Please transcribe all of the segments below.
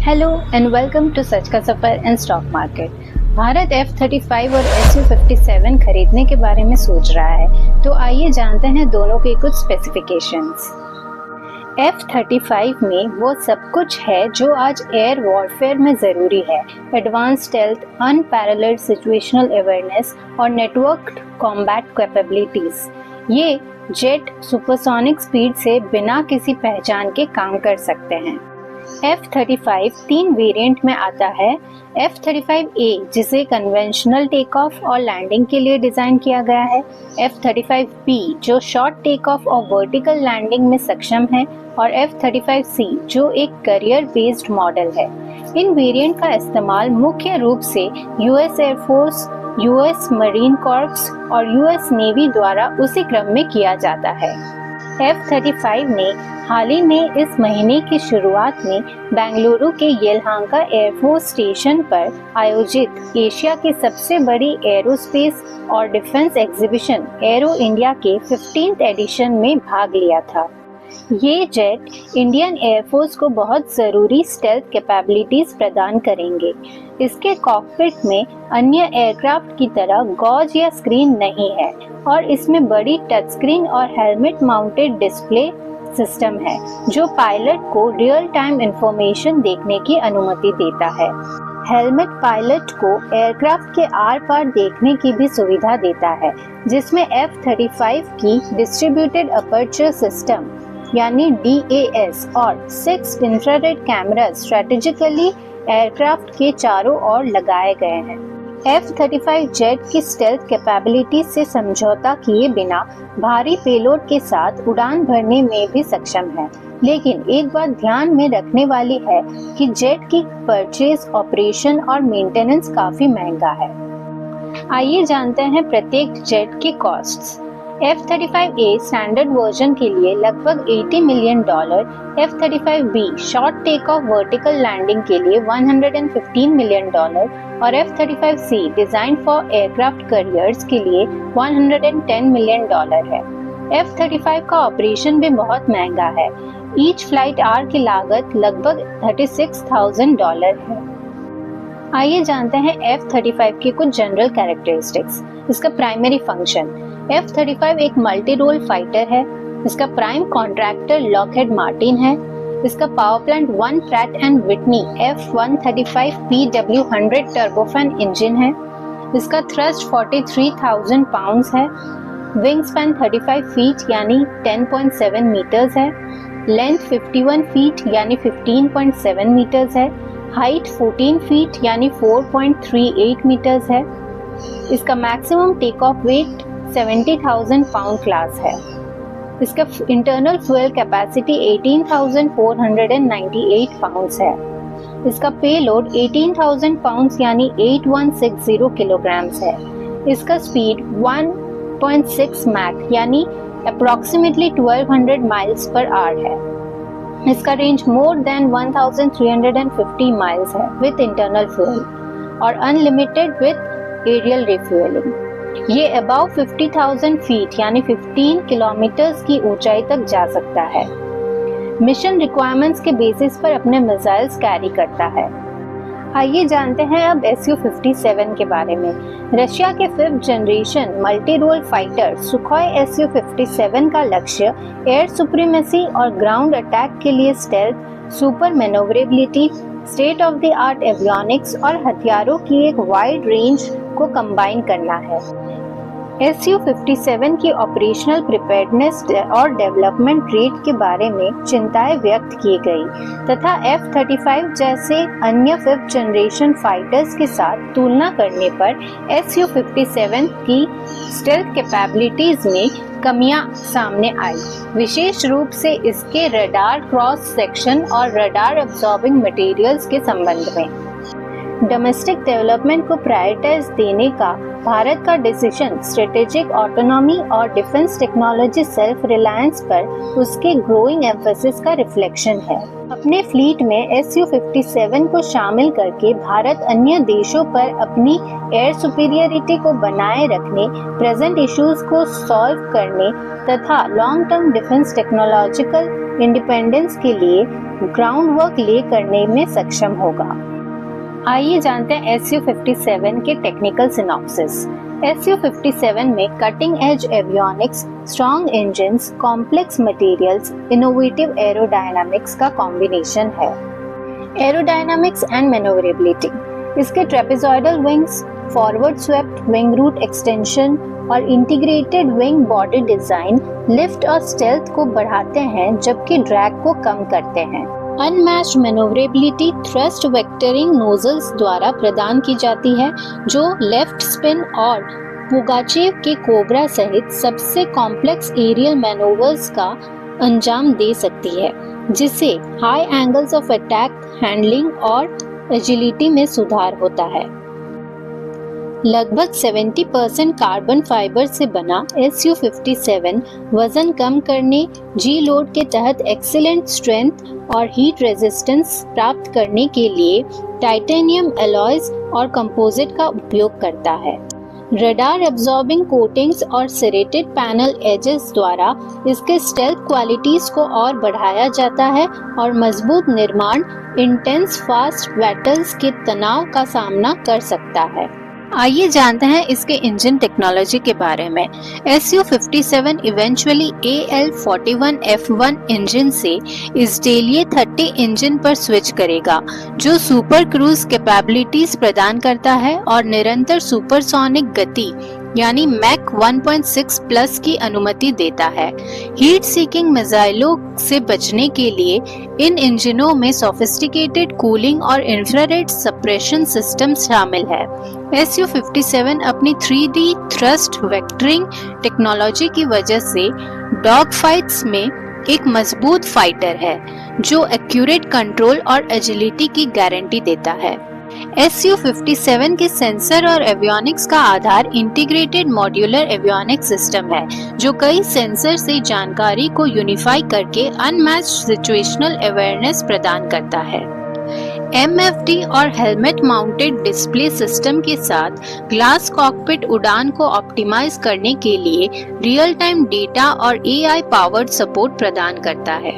Hello and welcome to सच का सफर and stock market. Bharat F-35 और Su-57 खरीदने के बारे में सोच रहा है, तो आइए जानते हैं दोनों के कुछ स्पेसिफिकेशंस। F-35 में वो सब कुछ है जो आज एयर वॉरफेयर में ज़रूरी है। Advance stealth, unparalleled situational awareness और नेटवर्क्ड कॉम्बैट कैपेबिलिटीज। ये जेट सुपरसोनिक स्पीड से बिना किसी पहचान के काम कर सकते हैं। F-35 तीन वेरिएंट में आता है। F-35A जिसे कन्वेंशनल टेक ऑफ और लैंडिंग के लिए डिजाइन किया गया है, F-35B जो शॉर्ट टेक ऑफ और वर्टिकल लैंडिंग में सक्षम है, और F-35C जो एक करियर बेस्ड मॉडल है। इन वेरिएंट का इस्तेमाल मुख्य रूप से US air force, US marine corps और यूएस नेवी द्वारा उसी क्रम में किया जाता है। F-35 ने हाल ही में इस महीने की शुरुआत में बेंगलुरु के येलहांका एयरफोर्स स्टेशन पर आयोजित एशिया की सबसे बड़ी एरोस्पेस और डिफेंस एग्जीबिशन एरो इंडिया के 15th एडिशन में भाग लिया था। ये जेट इंडियन एयरफोर्स को बहुत ज़रूरी स्टेल्थ कैपेबिलिटीज प्रदान करेंगे। इसके कॉकपिट में अन्य एयरक्राफ्ट की तरह गॉज या स्क्रीन नहीं है और इसमें बड़ी टच स्क्रीन और हेलमेट माउंटेड डिस्प्ले सिस्टम है जो पायलट को रियल टाइम इंफॉर्मेशन देखने की अनुमति देता है। हेलमेट पायलट को एयरक्राफ्ट के आर पार देखने की भी सुविधा देता है, जिसमें F-35 की डिस्ट्रीब्यूटेड अपर्चर सिस्टम यानी DAS और 6 इंफ्रारेड कैमरा स्ट्रेटेजिकली एयरक्राफ्ट के चारों ओर लगाए गए हैं। F-35 जेट की स्टेल्थ कैपेबिलिटी से समझौता किए बिना भारी पेलोड के साथ उड़ान भरने में भी सक्षम है, लेकिन एक बात ध्यान में रखने वाली है कि जेट की परचेज, ऑपरेशन और मेंटेनेंस काफी महंगा है। आइए जानते हैं प्रत्येक जेट की कॉस्ट्स। F-35A स्टैंडर्ड वर्जन के लिए लगभग $80 million, F-35B short take off vertical landing के लिए $115 मिलियन और F-35C design for aircraft careers के लिए $110 मिलियन है। F-35 का ऑपरेशन भी बहुत महंगा है। ईच फ्लाइट आवर की लागत लगभग $36,000 है। आइए जानते हैं F-35 की कुछ जनरल कैरेक्टरिस्टिक्स। इसका प्राइमरी फंक्शन। F-35 एक मल्टी रोल फाइटर है। इसका प्राइम कॉन्ट्रैक्टर लॉकहीड मार्टिन है। इसका power plant 1 Pratt and Whitney F-135 PW100 turbofan engine है। इसका थ्रस्ट 43,000 पाउंड्स है। विंग स्पैन 35 फीट यानी 10.7 मीटर्स है। लेंथ 51 फीट यानी 15.7 मीटर्स है। हाइट 14 फीट यानी 4.38 मीटर्स है। इसका maximum take off weight 70,000 pound class है। इसका इंटरनल फ्यूल कैपेसिटी 18,498 पाउंड्स है। इसका पेलोड 18,000 पाउंड्स यानी 8160 किलोग्राम्स है। इसका स्पीड 1.6 मैक यानी अप्रोक्सीमेटली 1200 माइल्स पर आवर है। इसका रेंज मोर देन 1350 माइल्स है विद इंटरनल फ्यूल और अनलिमिटेड विद एरियल रिफ्यूलिंग। ये अबाव 50,000 फीट यानी 15 किलोमीटर्स की ऊंचाई तक जा सकता है। मिशन रिक्वायरमेंट्स के बेसिस पर अपने मिसाइल्स कैरी करता है। आइए जानते हैं अब Su-57 के बारे में। रशिया के 5th generation multi role fighter Sukhoi Su-57 का लक्ष्य एयर सुप्रीमेसी और ग्राउंड अटैक के लिए stealth, super manoeuvrability, state of the art avionics और हथियारों की एक वाइड रेंज को कंबाइन करना है। Su-57 की ऑपरेशनल प्रिपेयर्डनेस और डेवलपमेंट रेट के बारे में चिंताएं व्यक्त की गई तथा F-35 जैसे अन्य 5th जनरेशन फाइटर्स के साथ तुलना करने पर Su-57 की स्टेल्थ कैपेबिलिटीज में कमियां सामने आई, विशेष रूप से इसके रडार क्रॉस सेक्शन और रडार अब्सॉर्बिंग मटेरियल्स के संबंध में। डोमेस्टिक डेवलपमेंट को प्रायोरिटाइज देने का भारत का डिसीजन स्ट्रेटेजिक ऑटोनॉमी और डिफेंस टेक्नोलॉजी सेल्फ रिलायंस पर उसके ग्रोइंग एम्फेसिस का रिफ्लेक्शन है। अपने फ्लीट में Su-57 को शामिल करके भारत अन्य देशों पर अपनी एयर सुपीरियरिटी को बनाए रखने, प्रेजेंट इश्यूज को सॉल्व करने तथा long term defence technological independence के लिए ग्राउंड वर्क ले करने में सक्षम होगा। आइए जानते हैं Su-57 के टेक्निकल सिनॉप्सिस। Su-57 में cutting edge avionics, strong engines, complex materials, innovative aerodynamics का कॉम्बिनेशन है। एरोडायनामिक्स एंड मैन्योवरेबिलिटी, इसके trapezoidal wings, forward swept wing root extension और integrated wing body design lift और स्टेल्थ को बढ़ाते हैं जबकि ड्रैग को कम करते हैं। Unmatched manoeuvrability thrust vectoring nozzles द्वारा प्रदान की जाती है जो लेफ्ट स्पिन और पुगाचेव के कोबरा सहित सबसे कॉम्प्लेक्स एरियल मैनोवर्स का अंजाम दे सकती है, जिससे high angles of attack handling और एजिलिटी में सुधार होता है। लगभग 70% कार्बन फाइबर से बना Su-57 वजन कम करने, जी लोड के तहत एक्सीलेंट स्ट्रेंथ और हीट रेजिस्टेंस प्राप्त करने के लिए टाइटेनियम एलॉयज और कंपोजिट का उपयोग करता है। रडार एब्जॉर्बिंग कोटिंग्स और सेरेटेड पैनल एजेस द्वारा इसके स्टेल्थ क्वालिटीज को और बढ़ाया जाता है और मजबूत निर्माण इंटेंस फास्ट बैटल्स के तनाव का सामना कर सकता है। आइए जानते हैं इसके इंजन टेक्नोलॉजी के बारे में। Su-57 इवेंचुअली AL-41F1 इंजन से Stelia 30 इंजन पर स्विच करेगा, जो सुपर क्रूज कैपेबिलिटीज प्रदान करता है और निरंतर सुपरसोनिक गति यानी मैक 1.6 प्लस की अनुमति देता है। हीट सीकिंग मिसाइलों से बचने के लिए इन इंजनों में सोफिस्टिकेटेड कूलिंग और इंफ्रारेड सप्रेशन सिस्टम शामिल है। Su-57 अपनी 3D थ्रस्ट वेक्टरिंग टेक्नोलॉजी की वजह से डॉग फाइट्स में एक मजबूत फाइटर है, जो एक्यूरेट कंट्रोल और एजिलिटी की गारंटी देता है। Su-57 के सेंसर और एवियोनिक्स का आधार इंटीग्रेटेड मॉड्यूलर एवियोनिक्स सिस्टम है, जो कई सेंसर से जानकारी को यूनिफाई करके अनमैच्ड सिचुएशनल अवेयरनेस प्रदान करता है। MFD और हेलमेट माउंटेड डिस्प्ले सिस्टम के साथ ग्लास कॉकपिट उड़ान को ऑप्टिमाइज करने के लिए रियल टाइम डेटा और AI पावर्ड सपोर्ट प्रदान करता है।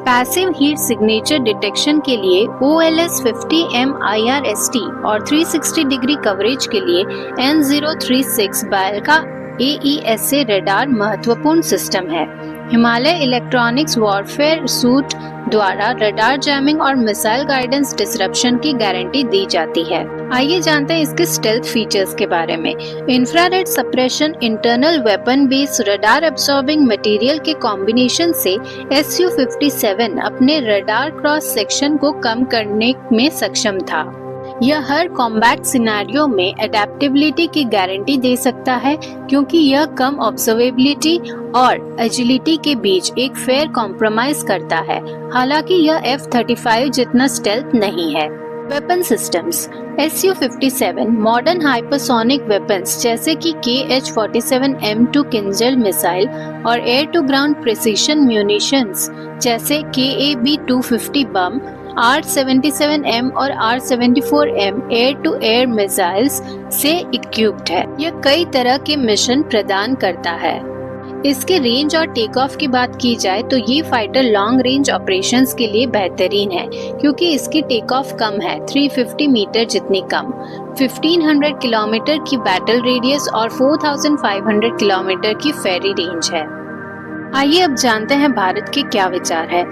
पैसिव हीट सिग्नेचर डिटेक्शन के लिए OLS-50M IRST और 360 डिग्री कवरेज के लिए N036 बायका AESA रडार महत्वपूर्ण सिस्टम है। हिमालय इलेक्ट्रॉनिक्स वॉरफेयर सूट द्वारा रडार जैमिंग और मिसाइल गाइडेंस डिसरप्शन की गारंटी दी जाती है। आइए जानते हैं इसके स्टेल्थ फीचर्स के बारे में। Infrared suppression internal weapon base radar absorbing material के कॉम्बिनेशन से Su-57 अपने रडार क्रॉस सेक्शन को कम करने में सक्षम था। यह हर कॉम्बैट सिनेरियो में एडेप्टेबिलिटी की गारंटी दे सकता है, क्योंकि यह कम ऑब्जर्वेबिलिटी और एजिलिटी के बीच एक फेयर कॉम्प्रोमाइज करता है। हालांकि यह F-35 जितना स्टेल्थ नहीं है। Weapon systems. Su-57 modern hypersonic weapons जैसे कि KH-47 M2 किंजल मिसाइल और air to ground precision munitions जैसे KAB-250 बम, R-77M और R-74M air to air missiles से इक्विप्ड है। यह कई तरह के मिशन प्रदान करता है। इसके रेंज और टेक ऑफ की बात की जाए तो ये फाइटर लॉन्ग रेंज ऑपरेशंस के लिए बेहतरीन है, क्योंकि इसकी टेक ऑफ कम है, 350 मीटर जितनी कम, 1500 किलोमीटर की बैटल रेडियस और 4500 किलोमीटर की फेरी रेंज है। आइए अब जानते हैं भारत के क्या विचार है।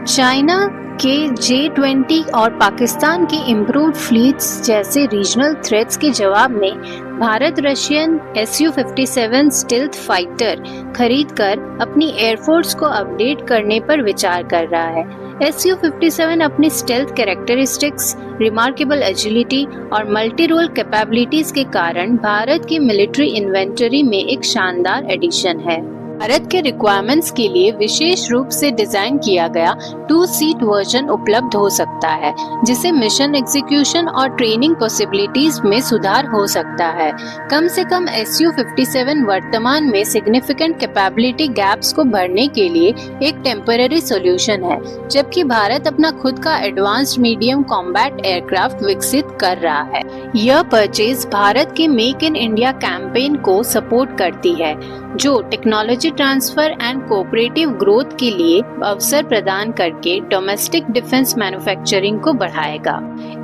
चाइना के J-20 और पाकिस्तान की इम्प्रूव्ड फ्लीट्स जैसे रीजनल थ्रेट्स के जवाब में Bharat Russian Su-57 stealth fighter खरीदकर अपनी एयरफोर्स को अपडेट करने पर विचार कर रहा है। Su-57 अपनी स्टेल्थ कैरेक्टरिस्टिक्स, रिमार्केबल एजिलिटी और मल्टी रोल कैपेबिलिटीज के कारण भारत की मिलिट्री इन्वेंटरी में एक शानदार एडिशन है। भारत के रिक्वायरमेंट्स के लिए विशेष रूप से डिजाइन किया गया 2-सीट वर्जन उपलब्ध हो सकता है, जिसे मिशन एग्जीक्यूशन और ट्रेनिंग पॉसिबिलिटीज में सुधार हो सकता है। कम से कम SU-57 वर्तमान में सिग्निफिकेंट कैपेबिलिटी गैप्स को भरने के लिए एक टेम्पररी सॉल्यूशन है, जबकि भारत अपना खुद का एडवांस्ड मीडियम कॉम्बैट एयरक्राफ्ट विकसित कर रहा है। यह परचेज भारत के मेक इन इंडिया कैंपेन को सपोर्ट करती है, जो technology transfer and cooperative growth के लिए अवसर प्रदान करके डोमेस्टिक डिफेंस मैन्युफैक्चरिंग को बढ़ाएगा।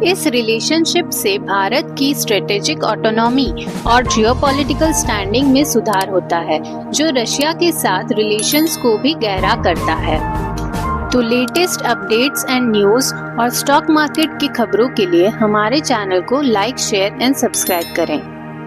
इस रिलेशनशिप से भारत की स्ट्रेटेजिक ऑटोनॉमी और जियोपॉलिटिकल स्टैंडिंग में सुधार होता है, जो रशिया के साथ रिलेशंस को भी गहरा करता है। तो लेटेस्ट अपडेट्स एंड न्यूज़ और स्टॉक मार्केट की खबरों के लिए हमारे चैनल को लाइक, शेयर एंड सब्सक्राइब करें।